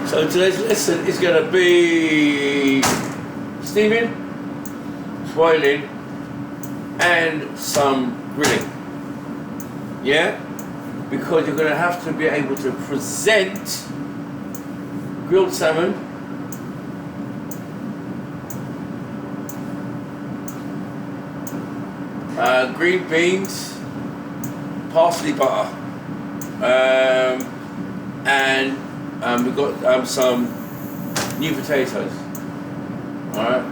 So today's lesson is going to be steaming, boiling, and some grilling. Yeah? Because you're going to have to be able to present grilled salmon, green beans, parsley butter, and we've got some new potatoes. Alright?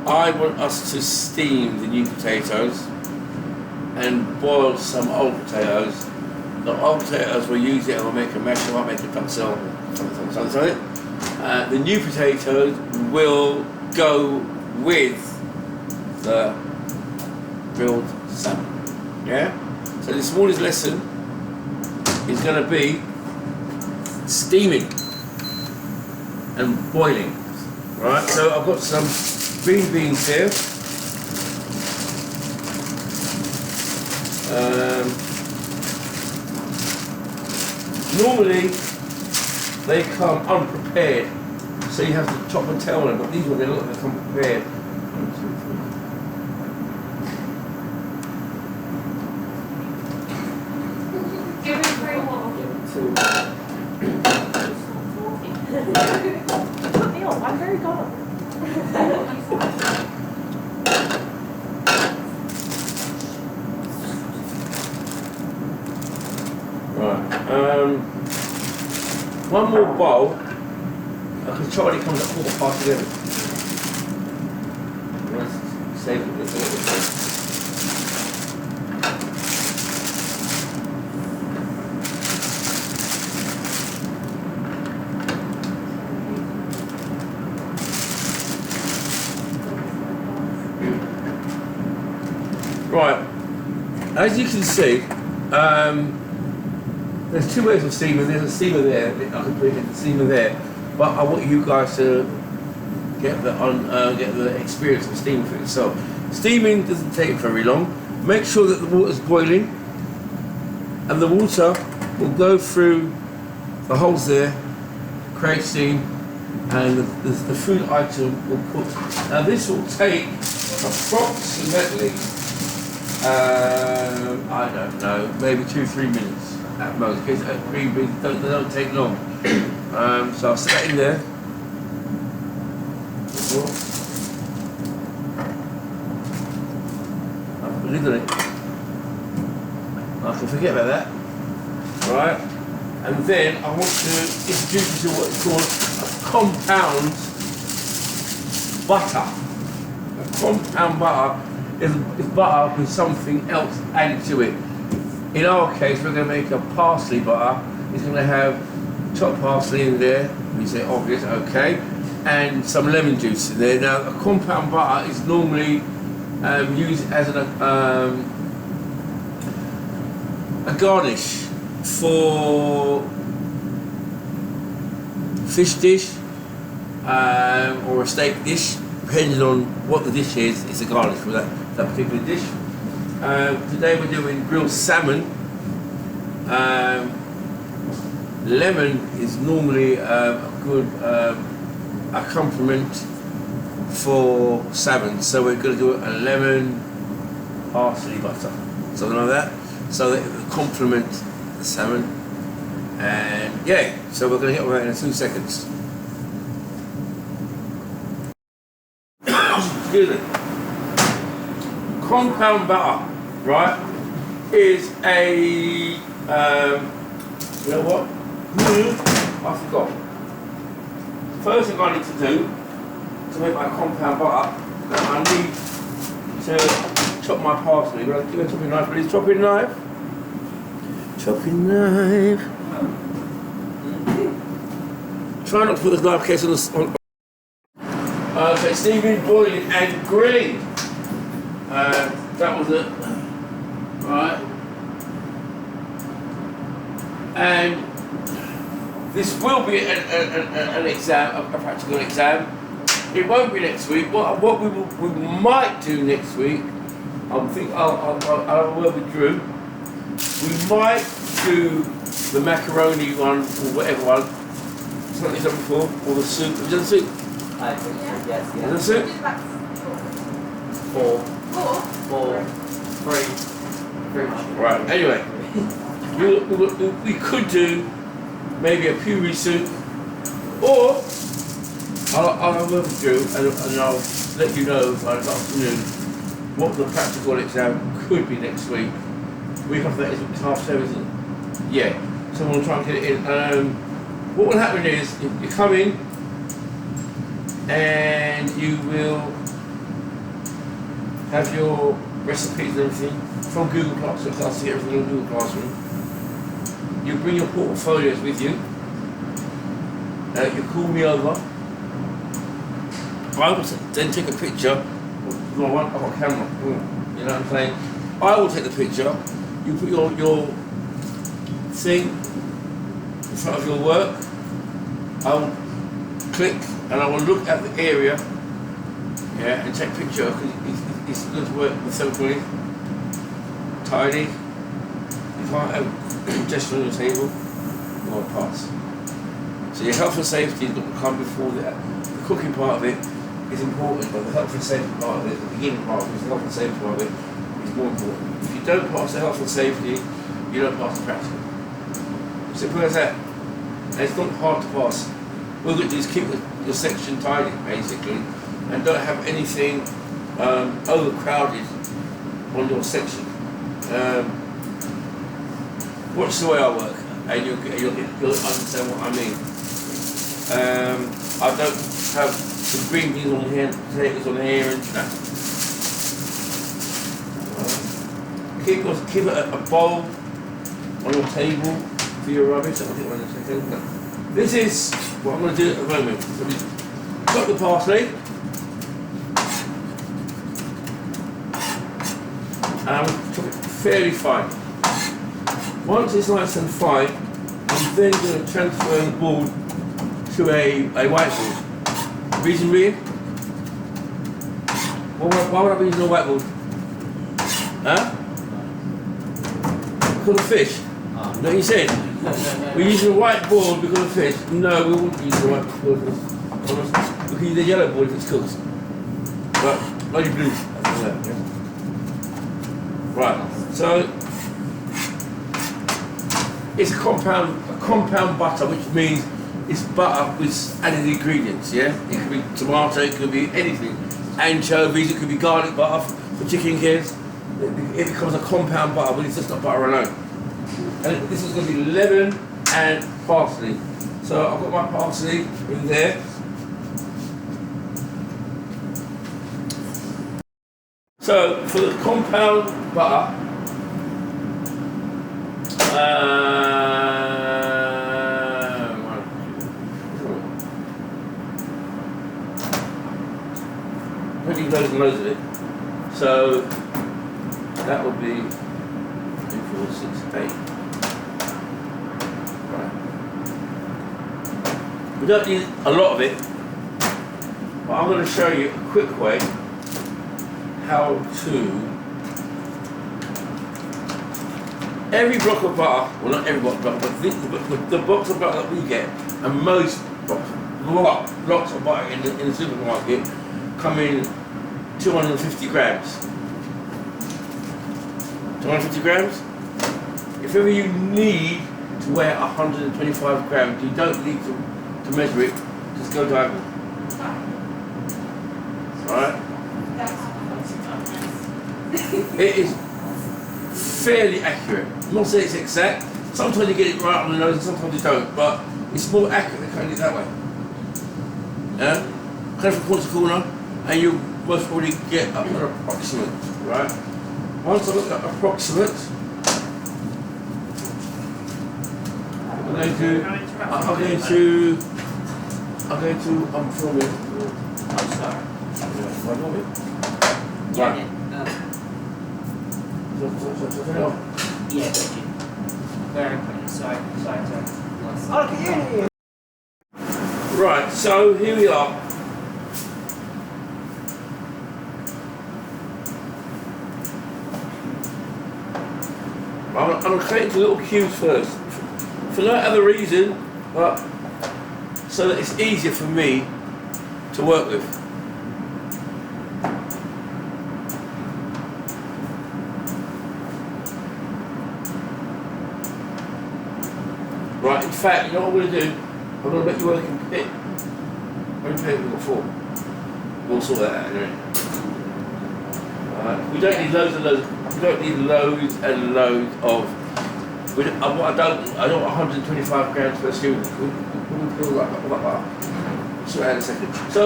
I want us to steam the new potatoes and boil some old potatoes. The old potatoes we'll use it and we'll make a mash, I might make a duxelle, something. The new potatoes will go with the grilled salmon. Yeah? So this morning's lesson is going to be steaming and boiling. Right? So I've got some green beans here. Normally they come unprepared, so you have to chop and tail them, but these ones they look like they come prepared. 1, 2, 3. Give me 3 more. Put me on, I'm very gone. Right. One more bowl. Because Charlie comes at 11:15. Let's save it this a little bit. Right. As you can see, there's 2 ways of steaming. There's a steamer there. I can put it in the steamer there, but I want you guys to get the experience of steaming for yourself. Steaming doesn't take very long. Make sure that the water's boiling, and the water will go through the holes there, create steam, and the food item will cook. Now this will take approximately, I don't know, maybe 2-3 minutes. At most, because green beans they don't take long. So I'll set that in there. I'll put a lid on it. I can forget about that. Right? And then I want to introduce you to what is called a compound butter. A compound butter is butter with something else added to it. In our case, we're going to make a parsley butter. It's going to have chopped parsley in there, we say obvious, okay, and some lemon juice in there. Now, a compound butter is normally used as a garnish for fish dish or a steak dish, depending on what the dish is. It's a garnish for that particular dish. Today we're doing grilled salmon. Lemon is normally a good accompaniment for salmon, so we're going to do a lemon parsley butter, something like that, so that it will complement the salmon. And yeah, so we're going to get on that in 2 seconds. Excuse me. Compound butter, right, is a, you know what, I forgot. First thing I need to do to make my compound butter, I need to chop my parsley. Will I give me a chopping knife, please? Chopping knife. Chopping knife. Try not to put the knife case on the... Okay, steaming, boiling and grilling. That was it. Right. And this will be an exam, a practical exam. It won't be next week. What we might do next week, I'll have a word with Drew. We might do the macaroni one or whatever one something you've done before? Or the soup? Have you done the soup? I think so, yes, Have you yeah. done the soup? Four. Four? Three. Right, anyway. We could do maybe a puree soup, or I'll have a word with you and I'll let you know by this afternoon what the practical exam could be next week. Week after that is half term, isn't it? Yeah, so we'll try and get it in. What will happen is you come in and you will have your recipes and everything from Google Classroom. So I see everything in Google Classroom. You bring your portfolios with you. You call me over. I will then take a picture. I've got a camera. You know what I'm saying? I will take the picture. You put your thing in front of your work. I will click and I will look at the area. Yeah, and take a picture because it's good to work with somebody tidy. You can't have just on your table, you won't pass. So your health and safety has got to come before that. The cooking part of it is important, but the health and safety part of it, the beginning part of it, the health and safety part of it is more important. If you don't pass the health and safety, you don't pass the practical. Simple as that. And it's not hard to pass. All you do is keep your section tidy, basically, and don't have anything overcrowded on your section. Watch the way I work, and you'll understand what I mean. I don't have the green beans on here, potatoes on here, and keep a bowl on your table for your rubbish. I'll get one in a second. This is what I'm going to do at the moment. So we've got the parsley. Chop it fairly fine. Once it's nice and fine, I'm then going to transfer the board to a whiteboard. Reason being? Why would I be using a whiteboard? Huh? Because of fish. No, you said we're using a whiteboard because of fish. No, we wouldn't use a whiteboard because we can use a yellow board if it's cooked. But bloody blue. Right, so it's a compound butter, which means it's butter with added ingredients, yeah? It could be tomato, it could be anything. Anchovies, it could be garlic butter for chicken kids. It becomes a compound butter, but it's just not butter alone. And this is going to be lemon and parsley. So I've got my parsley in there. So for the compound butter, putting loads and loads of it. So that would be 2, 4, 6, 8. Right. We don't need a lot of it, but I'm going to show you a quick way how to. Every block of butter, well not every block of butter, but the box of butter that we get, and most blocks of butter in the supermarket come in 250 grams. 250 grams? If ever you need to weigh 125 grams, you don't need to measure it, just go diagonal. Alright? It is fairly accurate. I'm not saying it's exact. Sometimes you get it right on the nose and sometimes you don't, but it's more accurate than cutting it that way. Yeah? Cut it from corner to corner, and you most probably get an approximate, right? Once I look at approximate, I'm going to filming. I'm sorry. Right. Yeah, thank you. Very funny. Sorry. Oh, can you? Right, so here we are. I'm going to cut it into little cubes first. For no other reason, but so that it's easier for me to work with. Right, in fact, you know what I'm going to do? I'm going to make you work in pit. How many pit have we got 4? We'll sort that out anyway. We don't need loads and loads. We don't need loads and loads of. I don't want 125 grams per student. We'll peel like that. Sort it out in a second. So,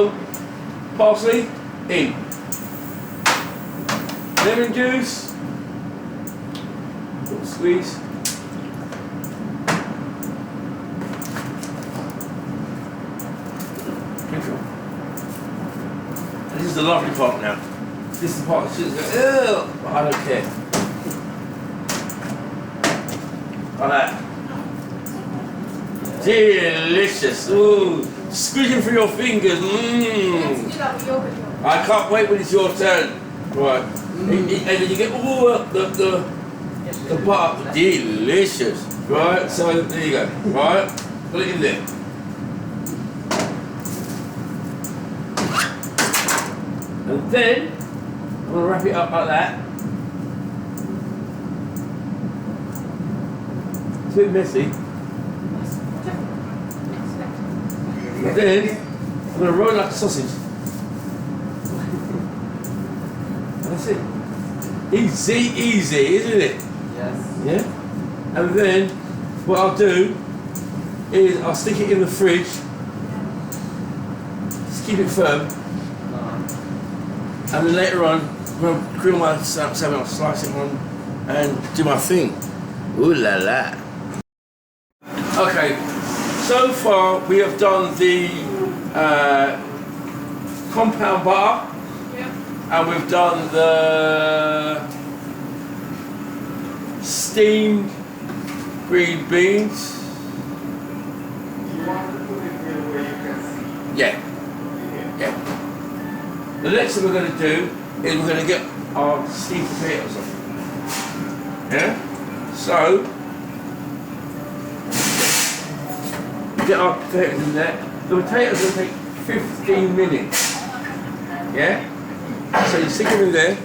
parsley in. Lemon juice. Little squeeze. And this is the lovely part now. This is the part that students go, ugh, but I don't care. Like that. Delicious. Ooh, squeezing through your fingers. Mmm. I can't wait when it's your turn. Right. And then you get all the butter. Delicious. Right. So there you go. Right. Put it in there. And then I'm going to wrap it up like that. It's a bit messy. And then I'm going to roll it like a sausage. And that's it. Easy, isn't it? Yes. Yeah? And then what I'll do is I'll stick it in the fridge. Just keep it firm. And then later on, I'm going to grill my salmon, I'll slice it on and do my thing. Ooh la la. Okay, so far we have done the compound butter, and we've done the steamed green beans. You want to put it where you can see. Yeah. The next thing we're going to do is we're going to get our steamed potatoes on. Yeah? So, get our potatoes in there. The potatoes will take 15 minutes. Yeah? So you stick them in there.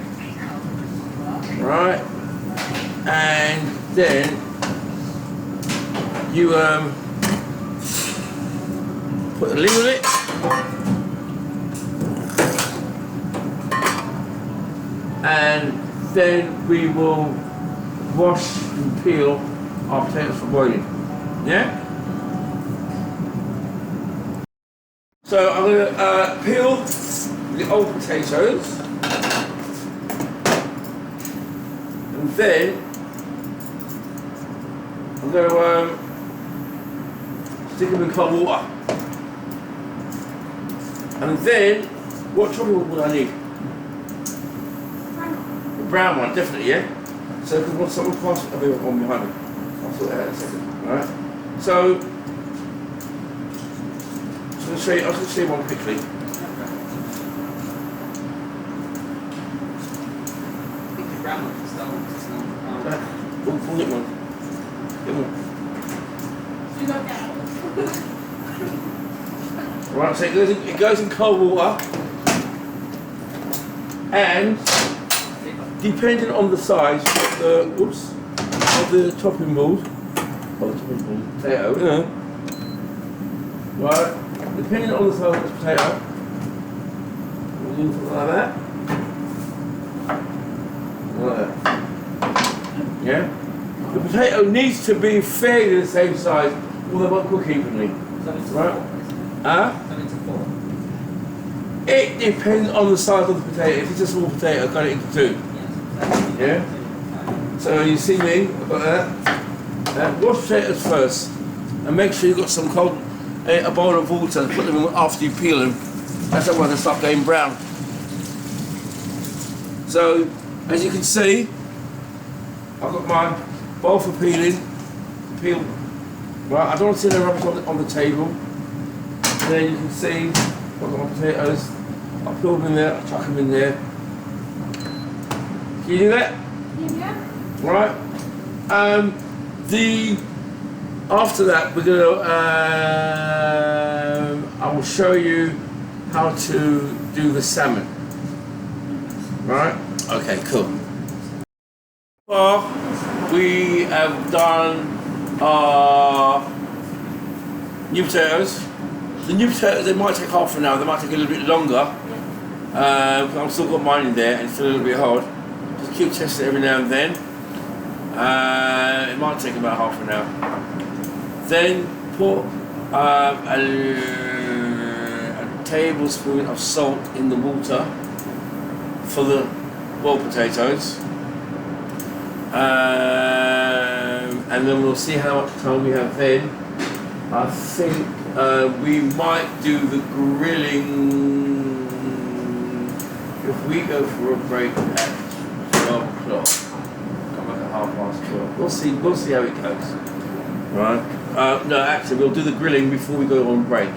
Right? And then you put the lid on it. And then we will wash and peel our potatoes for boiling. Yeah? So I'm going to peel the old potatoes, and then I'm going to stick them in cold water. And then, what chopping board would I need? Brown one, definitely, yeah? So if you want someone pass it, I'll be one behind me. I'll sort that out in a second, alright? So, I'm just going to show you one quickly. We'll get one. Get one. Right, so it goes in cold water, and depending on the size of the topping board, potato, you know. Right, depending on the size of the potato, we'll do something like that. Like that. Yeah? The potato needs to be fairly the same size, or they won't cook evenly. Right? It depends on the size of the potato. If it's a small potato, cut it into 2. Yeah? So you see me, I've got that. Wash potatoes first, and make sure you've got some cold, a bowl of water, put them in after you peel them. That's the one that start going brown. So, as you can see, I've got my bowl for peeling. Right, I don't want to see the rubbish on the table. And then you can see I've got my potatoes. I'll peel them in there, I'll chuck them in there. Can you do that? Yeah. Right. After that we're gonna will show you how to do the salmon. Right? Okay, cool. Well, we have done our new potatoes. The new potatoes, they might take half an hour, they might take a little bit longer. I've still got mine in there and it's still a little bit hard. Just keep testing it every now and then. It might take about half an hour. Then put a tablespoon of salt in the water for the boiled potatoes. And then we'll see how much time we have then. I think we might do the grilling if we go for a break at 12 o'clock. Come back at 12:30. We'll see how it goes. Right? No, actually we'll do the grilling before we go on break.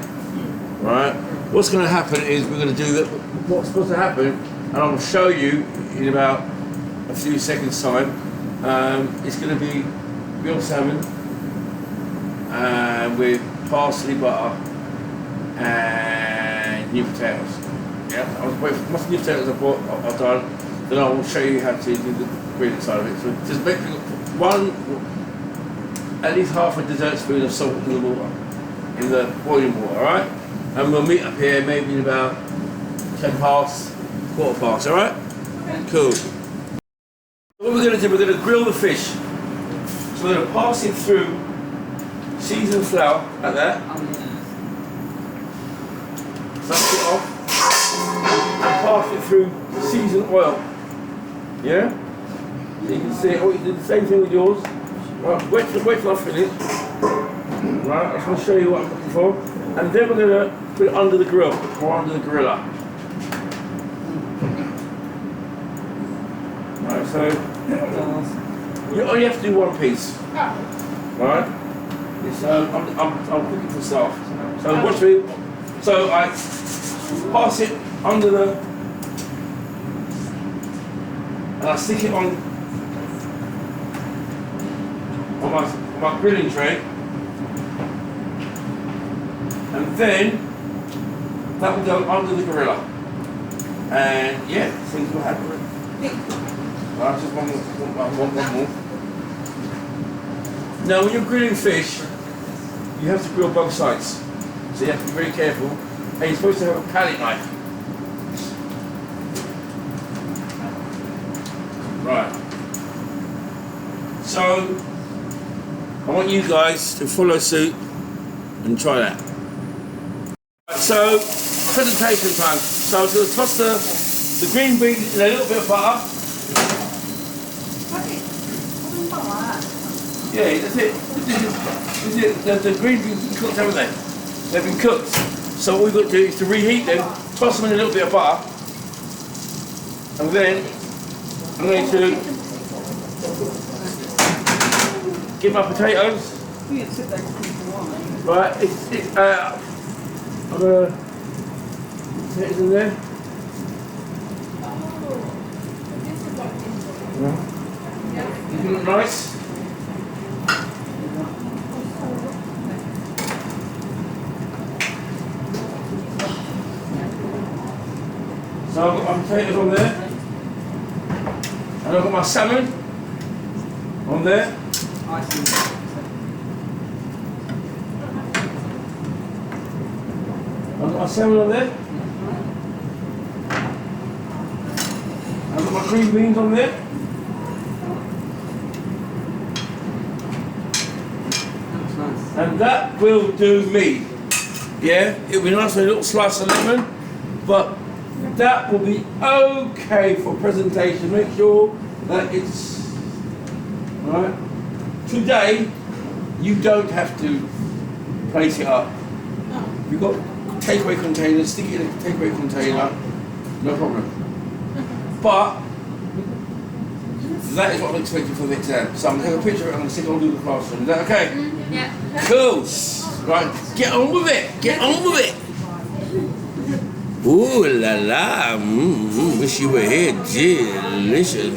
Right? What's going to happen is we're going to do that. What's supposed to happen, and I'll show you in about a few seconds time. It's going to be grilled salmon with parsley butter and new potatoes. Yeah, I'll wait for most new potatoes I've done. Then I will show you how to do the grilling side of it. So just make at least half a dessert spoon of salt in the water, in the boiling water. All right, and we'll meet up here maybe in about 10 past, quarter past. All right, cool. What we're going to do, we're going to grill the fish. So we're going to pass it through seasoned flour, like that. Dust it off. And pass it through seasoned oil. Yeah? So you can see, you do the same thing with yours. Right, wait till I finish. Right, I just want to show you what I'm looking for. And then we're going to put it under the grill, or under the griller. Right, so you only have to do one piece, right? It's, I'm cooking for staff. So watch me. So I pass it under the, and I stick it on my grilling tray, and then that will go under the griller, and yeah, things will happen. Right, just one more. Now, when you're grilling fish, you have to grill both sides. So you have to be very careful. And you're supposed to have a palette knife. Right. So, I want you guys to follow suit and try that. So, presentation time. So I'm going to toss the green beans in a little bit of butter. Yeah, that's it. The green beans have been cooked, haven't they? They've been cooked. So what we've got to do is to reheat them, toss them in a little bit of butter, and then I'm going to give my potatoes. Right, I'm going to put potatoes in there. Isn't it nice? So I've got my potatoes on there, and I've got my salmon on there. I've got my salmon on there. I've got my green beans on there. And that will do me. Yeah, it'll be nice with a little slice of lemon, but that will be okay for presentation. Make sure that it's right. Today, you don't have to place it up. You've got takeaway containers, stick it in a takeaway container, no problem. But that is what I'm expecting for the exam. So I'm going to take a picture of it and I'm going to stick it all through the classroom. Is that okay? Yeah. Cool. Right, get on with it. Get on with it. Ooh la la. Wish you were here. Delicious.